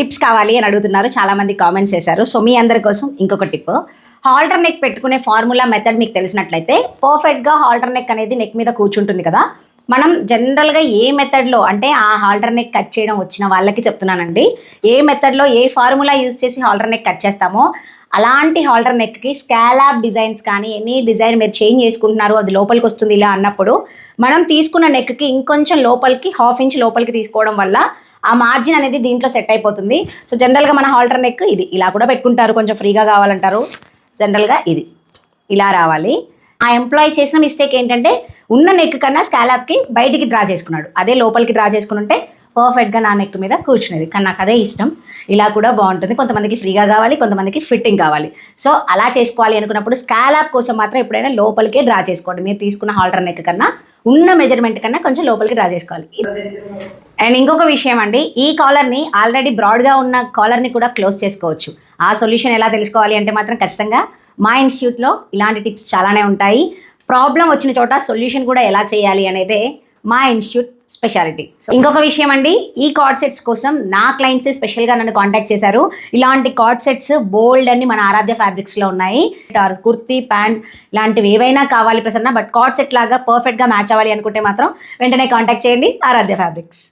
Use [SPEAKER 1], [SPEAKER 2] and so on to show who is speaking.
[SPEAKER 1] Tips కావాలి అని అడుగుతున్నారు, చాలామంది కామెంట్స్ చేశారు. సో మీ అందరి కోసం ఇంకొక టిప్, హాల్టర్ నెక్ పెట్టుకునే ఫార్ములా మెథడ్ మీకు తెలిసినట్లయితే పర్ఫెక్ట్గా హాల్టర్ నెక్ అనేది నెక్ మీద కూర్చుంటుంది కదా. మనం జనరల్గా ఏ మెథడ్లో అంటే ఆ హాల్టర్ నెక్ కట్ చేయడం వచ్చిన వాళ్ళకి చెప్తున్నానండి, ఏ మెథడ్లో ఏ ఫార్ములా యూజ్ చేసి హాల్టర్ నెక్ కట్ చేస్తామో అలాంటి హాల్టర్ నెక్కి స్కాలాప్ డిజైన్స్ కానీ ఎనీ డిజైన్ మీరు చేంజ్ చేసుకుంటున్నారు అది లోపలికి వస్తుంది ఇలా అన్నప్పుడు మనం తీసుకున్న నెక్కి ఇంకొంచెం లోపలికి 1/2 ఇంచ్ లోపలికి తీసుకోవడం వల్ల ఆ మార్జిన్ అనేది దీంట్లో సెట్ అయిపోతుంది. సో జనరల్గా మన హాల్టర్ నెక్ ఇది ఇలా కూడా పెట్టుకుంటారు, కొంచెం ఫ్రీగా కావాలంటారు. జనరల్గా ఇది ఇలా రావాలి. ఆ ఎంప్లాయీ చేసిన మిస్టేక్ ఏంటంటే ఉన్న నెక్ కన్నా స్కాలాప్కి బయటికి డ్రా చేసుకున్నాడు, అదే లోపలికి డ్రా చేసుకుని ఉంటే పర్ఫెక్ట్గా నా నెక్ మీద కూర్చునేది. కానీ నాకు అదే ఇష్టం, ఇలా కూడా బాగుంటుంది. కొంతమందికి ఫ్రీగా కావాలి, కొంతమందికి ఫిట్టింగ్ కావాలి. సో అలా చేసుకోవాలి అనుకున్నప్పుడు స్కాలాప్ కోసం మాత్రం ఎప్పుడైనా లోపలికే డ్రా చేసుకోండి. మీరు తీసుకున్న హాల్టర్ నెక్ కన్నా ఉన్న మెజర్మెంట్ కన్నా కొంచెం లోపలికి డ్రా చేసుకోవాలి. అండ్ ఇంకొక విషయం అండి, ఈ కాలర్ని ఆల్రెడీ బ్రాడ్గా ఉన్న కాలర్ని కూడా క్లోజ్ చేసుకోవచ్చు. ఆ సొల్యూషన్ ఎలా తెలుసుకోవాలి అంటే మాత్రం ఖచ్చితంగా మా ఇన్స్టిట్యూట్లో ఇలాంటి టిప్స్ చాలానే ఉంటాయి. ప్రాబ్లం వచ్చిన చోట సొల్యూషన్ కూడా ఎలా చేయాలి అనేదే మా ఇన్స్టిట్యూట్ స్పెషాలిటీ. సో ఇంకొక విషయం అండి, ఈ కార్డ్ సెట్స్ కోసం నా క్లయింట్స్ స్పెషల్గా నన్ను కాంటాక్ట్ చేశారు. ఇలాంటి కార్డ్ సెట్స్ బోల్డ్ అన్ని మన ఆరాధ్య ఫ్యాబ్రిక్స్లో ఉన్నాయి. కుర్తీ, ప్యాంట్ ఇలాంటివి ఏవైనా కావాలి ప్రసన్న, బట్ కార్డ్ సెట్ లాగా పర్ఫెక్ట్గా మ్యాచ్ అవ్వాలి అనుకుంటే మాత్రం వెంటనే కాంటాక్ట్ చేయండి ఆరాధ్య ఫ్యాబ్రిక్స్.